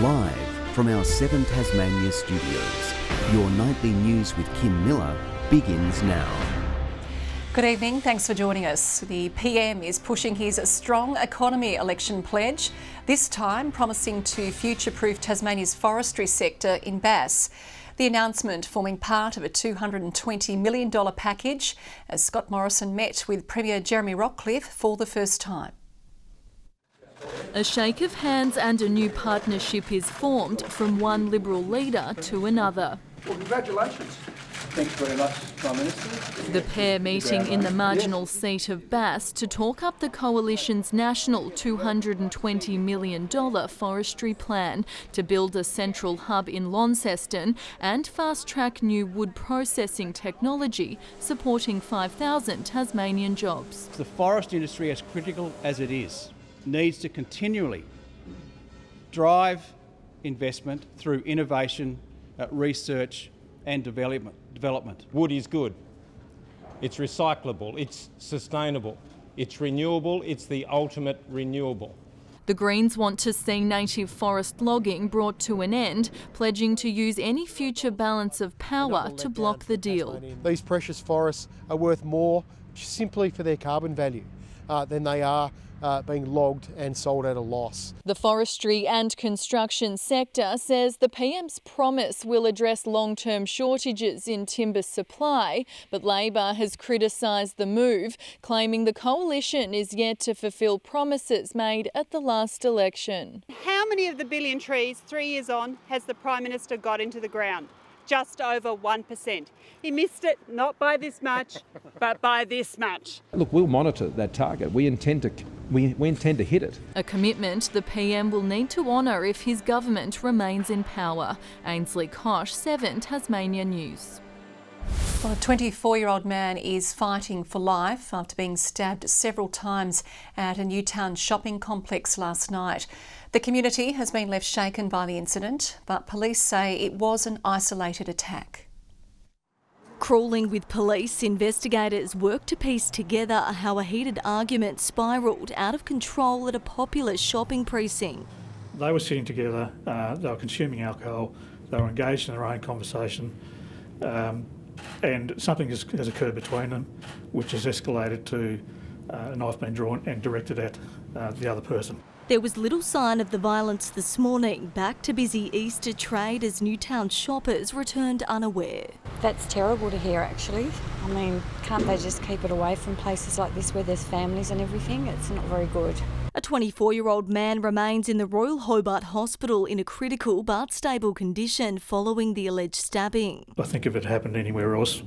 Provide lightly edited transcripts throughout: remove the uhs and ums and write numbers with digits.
Live from our 7 Tasmania studios, your nightly news with Kim Miller begins now. Good evening, thanks for joining us. The PM is pushing his strong economy election pledge, this time promising to future-proof Tasmania's forestry sector in Bass. The announcement forming part of a $220 million package as Scott Morrison met with Premier Jeremy Rockcliffe for the first time. A shake of hands and a new partnership is formed from one Liberal leader to another. Well, congratulations. Thanks very much, Prime Minister. The pair meeting in the marginal seat of Bass to talk up the Coalition's national $220 million forestry plan to build a central hub in Launceston and fast-track new wood processing technology supporting 5,000 Tasmanian jobs. The forest industry, as critical as it is, needs to continually drive investment through innovation, research and development. Wood is good, it's recyclable, it's sustainable, it's renewable, it's the ultimate renewable. The Greens want to see native forest logging brought to an end, pledging to use any future balance of power to block the deal. These precious forests are worth more simply for their carbon value than they are being logged and sold at a loss. The forestry and construction sector says the PM's promise will address long-term shortages in timber supply, but Labor has criticised the move, claiming the Coalition is yet to fulfil promises made at the last election. How many of the billion trees 3 years on has the Prime Minister got into the ground? Just over 1%. He missed it, not by this much, but by this much. Look, we'll monitor that target. We intend to hit it. A commitment the PM will need to honour if his government remains in power. Ainsley Kosh, 7 Tasmania News. Well, a 24-year-old man is fighting for life after being stabbed several times at a Newtown shopping complex last night. The community has been left shaken by the incident, but police say it was an isolated attack. Crawling with police, investigators worked to piece together how a heated argument spiralled out of control at a popular shopping precinct. They were sitting together, they were consuming alcohol, they were engaged in their own conversation, and something has occurred between them, which has escalated to a knife being drawn and directed at the other person. There was little sign of the violence this morning, back to busy Easter trade as Newtown shoppers returned unaware. That's terrible to hear, actually. I mean, can't they just keep it away from places like this where there's families and everything? It's not very good. A 24-year-old man remains in the Royal Hobart Hospital in a critical but stable condition following the alleged stabbing. I think if it happened anywhere else,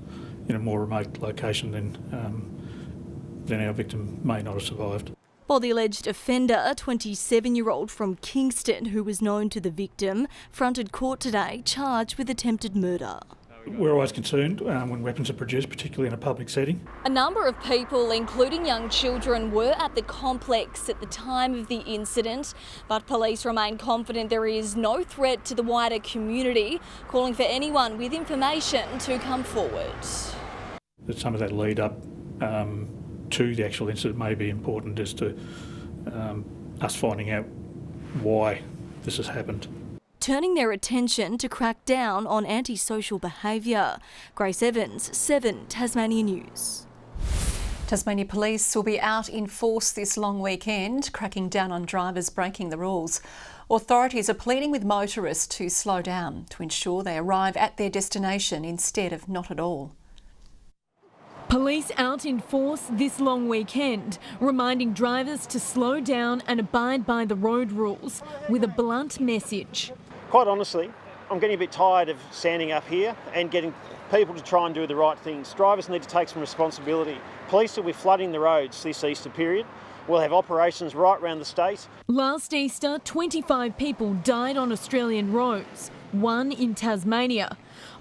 in a more remote location, then our victim may not have survived. While the alleged offender, a 27-year-old from Kingston who was known to the victim, fronted court today charged with attempted murder. We're always concerned when weapons are produced, particularly in a public setting. A number of people, including young children, were at the complex at the time of the incident, but police remain confident there is no threat to the wider community, calling for anyone with information to come forward. Some of that lead up to the actual incident may be important as to us finding out why this has happened. Turning their attention to crack down on antisocial behaviour. Grace Evans, 7 Tasmania News. Tasmania Police will be out in force this long weekend, cracking down on drivers breaking the rules. Authorities are pleading with motorists to slow down to ensure they arrive at their destination instead of not at all. Police out in force this long weekend, reminding drivers to slow down and abide by the road rules with a blunt message. Quite honestly, I'm getting a bit tired of standing up here and getting people to try and do the right things. Drivers need to take some responsibility. Police will be flooding the roads this Easter period. We'll have operations right around the state. Last Easter, 25 people died on Australian roads, 1 in Tasmania.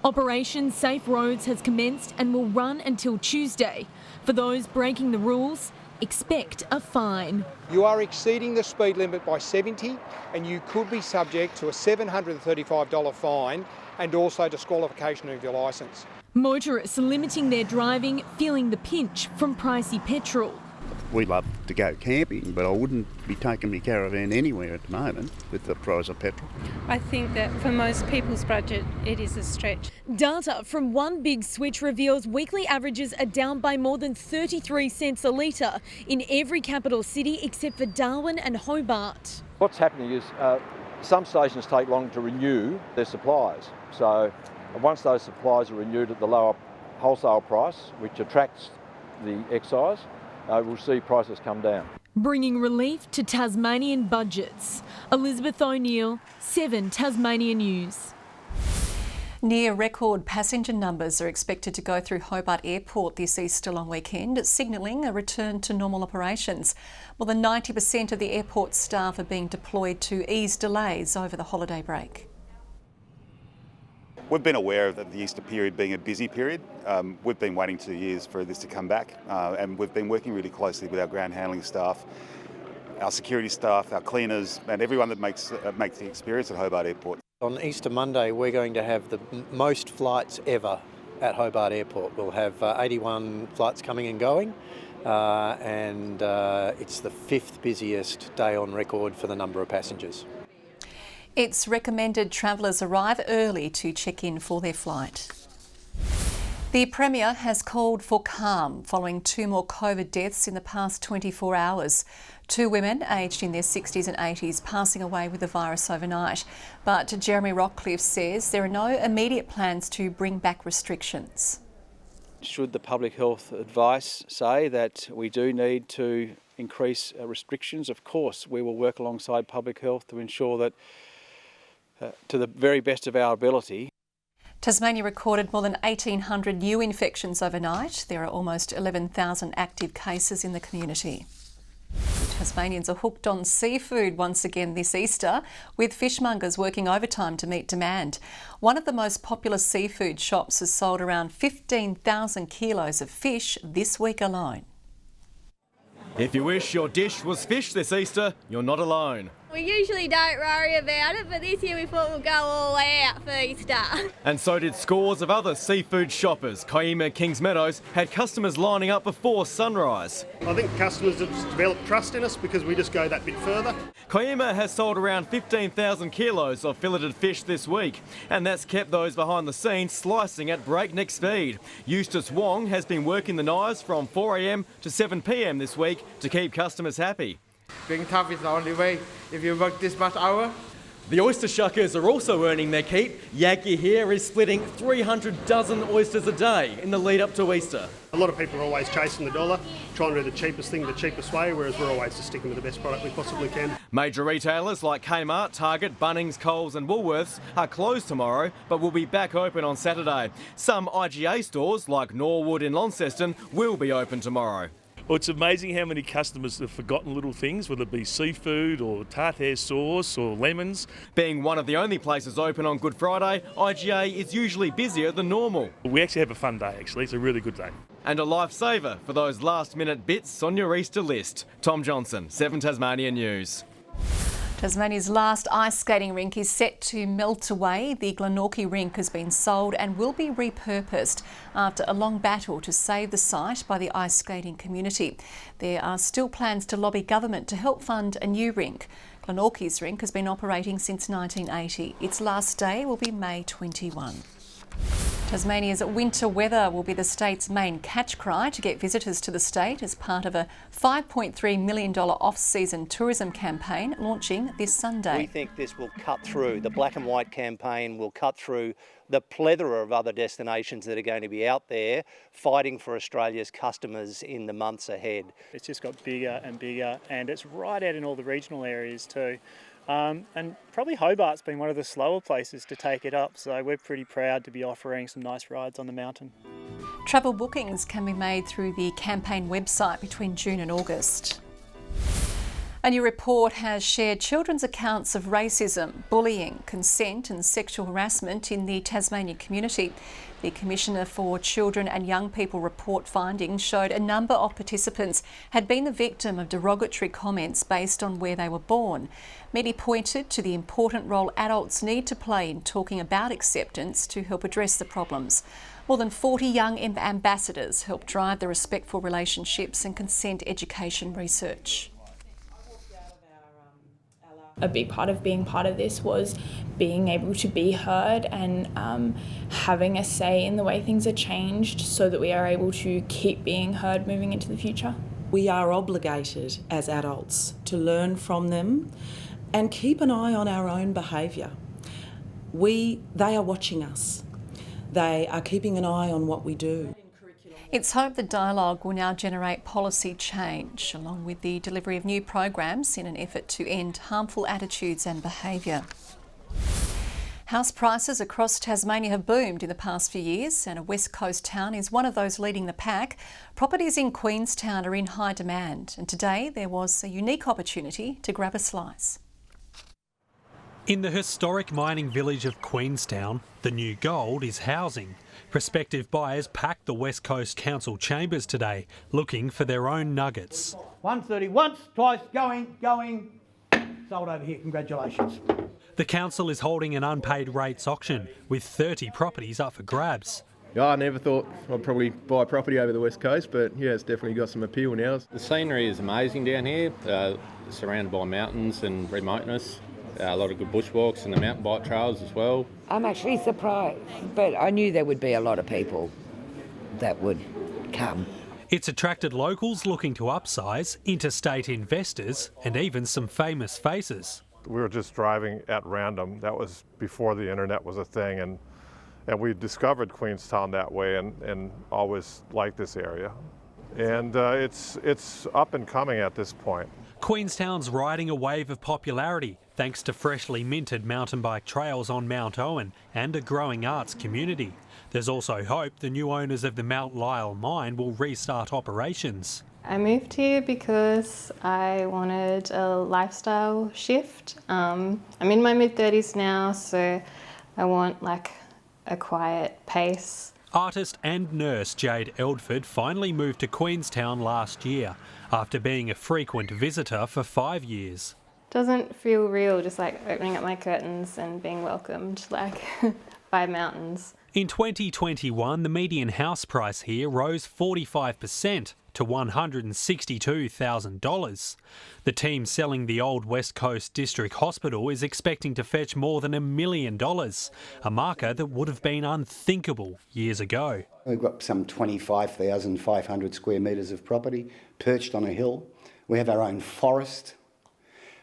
Operation Safe Roads has commenced and will run until Tuesday. For those breaking the rules, expect a fine. You are exceeding the speed limit by 70 and you could be subject to a $735 fine and also disqualification of your licence. Motorists limiting their driving, feeling the pinch from pricey petrol. We love to go camping, but I wouldn't be taking my caravan anywhere at the moment with the price of petrol. I think that for most people's budget, it is a stretch. Data from One Big Switch reveals weekly averages are down by more than 33 cents a litre in every capital city except for Darwin and Hobart. What's happening is some stations take long to renew their supplies. So once those supplies are renewed at the lower wholesale price, which attracts the excise, we'll see prices come down. Bringing relief to Tasmanian budgets. Elizabeth O'Neill, 7 Tasmanian News. Near record passenger numbers are expected to go through Hobart Airport this Easter long weekend, signalling a return to normal operations. More than 90% of the airport staff are being deployed to ease delays over the holiday break. We've been aware of the Easter period being a busy period. We've been waiting 2 years for this to come back, and we've been working really closely with our ground handling staff, our security staff, our cleaners, and everyone that makes the experience at Hobart Airport. On Easter Monday, we're going to have the most flights ever at Hobart Airport. We'll have 81 flights coming and going, and it's the 5th busiest day on record for the number of passengers. It's recommended travellers arrive early to check in for their flight. The Premier has called for calm following 2 more COVID deaths in the past 24 hours. 2 women aged in their 60s and 80s passing away with the virus overnight. But Jeremy Rockcliffe says there are no immediate plans to bring back restrictions. Should the public health advice say that we do need to increase restrictions, of course we will work alongside public health to ensure that to the very best of our ability. Tasmania recorded more than 1,800 new infections overnight. There are almost 11,000 active cases in the community. Tasmanians are hooked on seafood once again this Easter, with fishmongers working overtime to meet demand. One of the most popular seafood shops has sold around 15,000 kilos of fish this week alone. If you wish your dish was fish this Easter, you're not alone. We usually don't worry about it, but this year we thought we'd go all out for Easter. And so did scores of other seafood shoppers. Kiama Kings Meadows had customers lining up before sunrise. I think customers have developed trust in us because we just go that bit further. Kiama has sold around 15,000 kilos of filleted fish this week, and that's kept those behind the scenes slicing at breakneck speed. Eustace Wong has been working the knives from 4 a.m. to 7 p.m. this week to keep customers happy. Being tough is the only way if you work this much hour. The oyster shuckers are also earning their keep. Yagi here is splitting 300 dozen oysters a day in the lead up to Easter. A lot of people are always chasing the dollar, trying to do the cheapest thing the cheapest way, whereas we're always just sticking with the best product we possibly can. Major retailers like Kmart, Target, Bunnings, Coles and Woolworths are closed tomorrow but will be back open on Saturday. Some IGA stores like Norwood in Launceston will be open tomorrow. Well, it's amazing how many customers have forgotten little things, whether it be seafood or tartare sauce or lemons. Being one of the only places open on Good Friday, IGA is usually busier than normal. We actually have a fun day, actually. It's a really good day. And a lifesaver for those last-minute bits on your Easter list. Tom Johnson, 7 Tasmanian News. Tasmania's last ice skating rink is set to melt away. The Glenorchy rink has been sold and will be repurposed after a long battle to save the site by the ice skating community. There are still plans to lobby government to help fund a new rink. Glenorchy's rink has been operating since 1980. Its last day will be May 21. Tasmania's winter weather will be the state's main catch cry to get visitors to the state as part of a $5.3 million off-season tourism campaign launching this Sunday. We think this will cut through, the black and white campaign will cut through the plethora of other destinations that are going to be out there fighting for Australia's customers in the months ahead. It's just got bigger and bigger, and it's right out in all the regional areas too. And probably Hobart's been one of the slower places to take it up, so we're pretty proud to be offering some nice rides on the mountain. Travel bookings can be made through the campaign website between June and August. A new report has shared children's accounts of racism, bullying, consent and sexual harassment in the Tasmanian community. The Commissioner for Children and Young People report findings showed a number of participants had been the victim of derogatory comments based on where they were born. Many pointed to the important role adults need to play in talking about acceptance to help address the problems. More than 40 young ambassadors helped drive the respectful relationships and consent education research. A big part of being part of this was being able to be heard and having a say in the way things are changed so that we are able to keep being heard moving into the future. We are obligated as adults to learn from them and keep an eye on our own behaviour. They are watching us. They are keeping an eye on what we do. It's hoped the dialogue will now generate policy change, along with the delivery of new programs in an effort to end harmful attitudes and behaviour. House prices across Tasmania have boomed in the past few years, and a West Coast town is one of those leading the pack. Properties in Queenstown are in high demand, and today there was a unique opportunity to grab a slice. In the historic mining village of Queenstown, the new gold is housing. Prospective buyers packed the West Coast Council chambers today, looking for their own nuggets. 130 once, twice, going. Sold over here, congratulations. The council is holding an unpaid rates auction with 30 properties up for grabs. I never thought I'd probably buy property over the West Coast, but yeah, it's definitely got some appeal now. The scenery is amazing down here, surrounded by mountains and remoteness. A lot of good bushwalks and the mountain bike trails as well. I'm actually surprised, but I knew there would be a lot of people that would come. It's attracted locals looking to upsize, interstate investors and even some famous faces. We were just driving at random. That was before the internet was a thing, and we discovered Queenstown that way and always liked this area. And it's up and coming at this point. Queenstown's riding a wave of popularity thanks to freshly minted mountain bike trails on Mount Owen and a growing arts community. There's also hope the new owners of the Mount Lyell mine will restart operations. I moved here because I wanted a lifestyle shift. I'm in my mid-30s now, so I want like a quiet pace. Artist and nurse Jade Eldford finally moved to Queenstown last year after being a frequent visitor for 5 years. Doesn't feel real, just like opening up my curtains and being welcomed like by mountains. In 2021, the median house price here rose 45% to $162,000. The team selling the old West Coast District Hospital is expecting to fetch more than $1 million, a marker that would have been unthinkable years ago. We've got some 25,500 square metres of property perched on a hill. We have our own forest.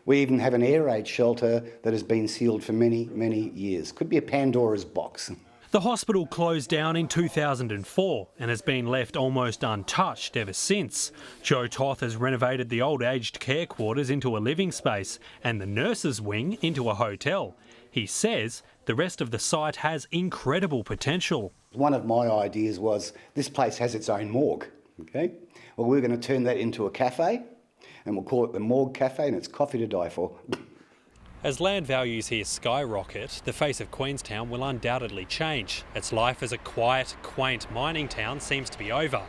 We even have an air raid shelter that has been sealed for many, many years. Could be a Pandora's box. The hospital closed down in 2004 and has been left almost untouched ever since. Joe Toth has renovated the old aged care quarters into a living space and the nurses' wing into a hotel. He says the rest of the site has incredible potential. One of my ideas was this place has its own morgue. Okay, well, we're going to turn that into a cafe and we'll call it the Morgue Cafe, and it's coffee to die for. As land values here skyrocket, the face of Queenstown will undoubtedly change. Its life as a quiet, quaint mining town seems to be over.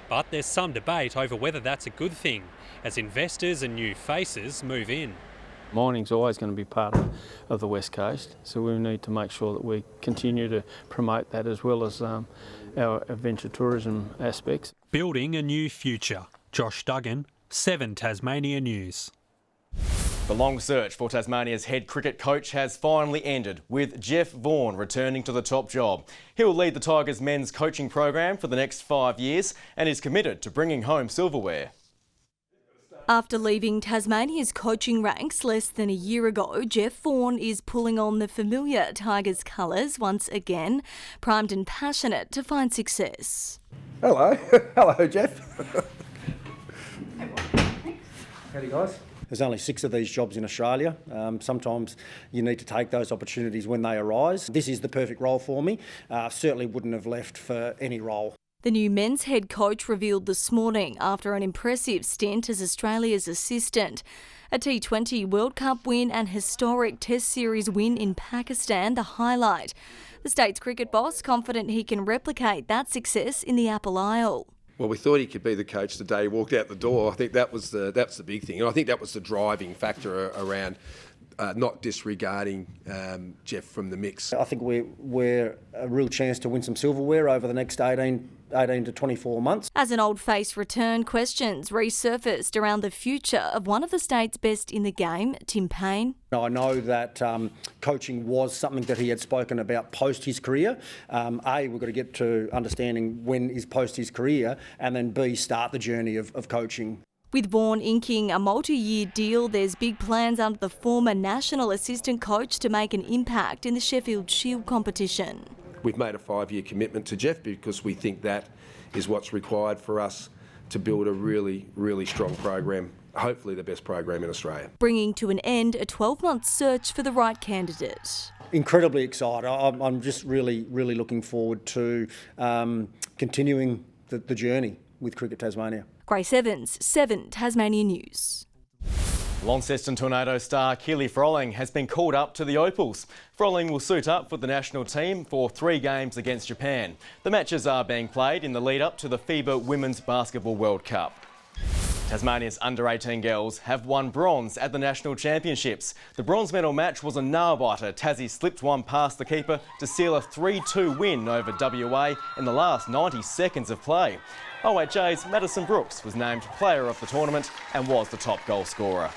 But there's some debate over whether that's a good thing, as investors and new faces move in. Mining's always going to be part of the West Coast, so we need to make sure that we continue to promote that as well as our adventure tourism aspects. Building a new future. Josh Duggan, 7 Tasmania News. The long search for Tasmania's head cricket coach has finally ended, with Jeff Vaughan returning to the top job. He'll lead the Tigers men's coaching program for the next 5 years and is committed to bringing home silverware. After leaving Tasmania's coaching ranks less than a year ago, Jeff Vaughan is pulling on the familiar Tigers colours once again, primed and passionate to find success. Hello. Hello, Jeff. Howdy, guys. There's only 6 of these jobs in Australia. Sometimes you need to take those opportunities when they arise. This is the perfect role for me. Certainly wouldn't have left for any role. The new men's head coach revealed this morning after an impressive stint as Australia's assistant. A T20 World Cup win and historic Test Series win in Pakistan the highlight. The state's cricket boss confident he can replicate that success in the Apple Isle. Well, we thought he could be the coach the day he walked out the door. I think that's the big thing. And I think that was the driving factor around not disregarding Jeff from the mix. I think we're a real chance to win some silverware over the next 18 to 24 months. As an old face returned, questions resurfaced around the future of one of the state's best in the game, Tim Payne. I know that coaching was something that he had spoken about post his career. We've got to get to understanding when is post his career, and then B, start the journey of coaching. With Vaughan inking a multi-year deal, there's big plans under the former national assistant coach to make an impact in the Sheffield Shield competition. We've made a 5-year commitment to Jeff because we think that is what's required for us to build a really, really strong program, hopefully the best program in Australia. Bringing to an end a 12-month search for the right candidate. Incredibly excited. I'm just really, really looking forward to continuing the journey with Cricket Tasmania. Grace Evans, 7 Tasmanian News. Launceston Tornado star Keely Froling has been called up to the Opals. Froling will suit up for the national team for 3 games against Japan. The matches are being played in the lead-up to the FIBA Women's Basketball World Cup. Tasmania's under-18 girls have won bronze at the National Championships. The bronze medal match was a nail-biter. Tassie slipped one past the keeper to seal a 3-2 win over WA in the last 90 seconds of play. OHA's Madison Brooks was named player of the tournament and was the top goal scorer.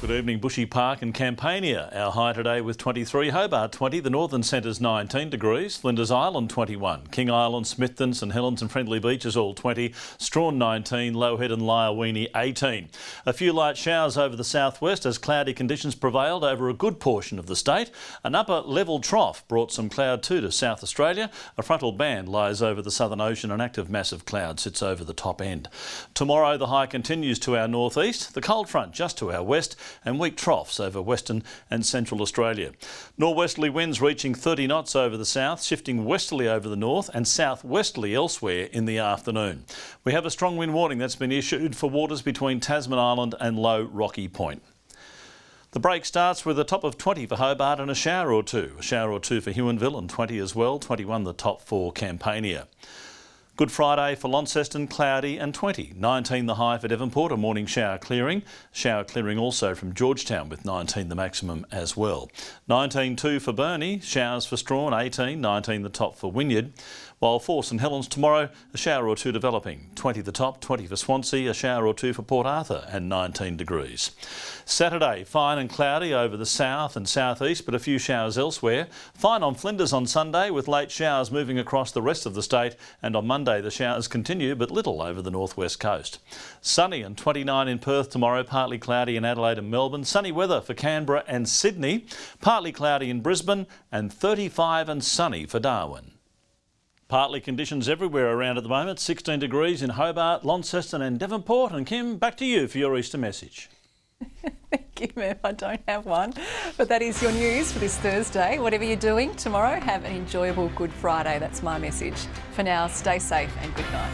Good evening, Bushy Park and Campania. Our high today with 23, Hobart 20, the Northern Centre's 19 degrees, Flinders Island 21, King Island, Smithton, St Helens and Friendly Beaches all 20, Strawn 19, Low Head and Lyawini 18. A few light showers over the southwest as cloudy conditions prevailed over a good portion of the state. An upper level trough brought some cloud too to South Australia. A frontal band lies over the Southern Ocean. An active mass of cloud sits over the top end. Tomorrow the high continues to our northeast, the cold front just to our west, and weak troughs over Western and Central Australia. Norwesterly winds reaching 30 knots over the south, shifting westerly over the north and southwesterly elsewhere in the afternoon. We have a strong wind warning that's been issued for waters between Tasman Island and Low Rocky Point. The break starts with a top of 20 for Hobart and a shower or two. A shower or two for Huonville and 20 as well, 21 the top for Campania. Good Friday for Launceston, cloudy and 20. 19 the high for Devonport, a morning shower clearing. Shower clearing also from Georgetown with 19 the maximum as well. 19.2 for Burnie, showers for Strawn, 18, 19 the top for Wynyard. While for St Helens tomorrow, a shower or two developing. 20 the top, 20 for Swansea, a shower or two for Port Arthur and 19 degrees. Saturday, fine and cloudy over the south and southeast, but a few showers elsewhere. Fine on Flinders on Sunday with late showers moving across the rest of the state, and on Monday the showers continue but little over the northwest coast. Sunny and 29 in Perth tomorrow, partly cloudy in Adelaide and Melbourne. Sunny weather for Canberra and Sydney, partly cloudy in Brisbane and 35 and sunny for Darwin. Partly conditions everywhere around at the moment, 16 degrees in Hobart, Launceston and Devonport. And Kim, back to you for your Easter message. Thank you, Mem. I don't have one, but that is your news for this Thursday. Whatever you're doing tomorrow, have an enjoyable Good Friday. That's my message. For now, stay safe and good night.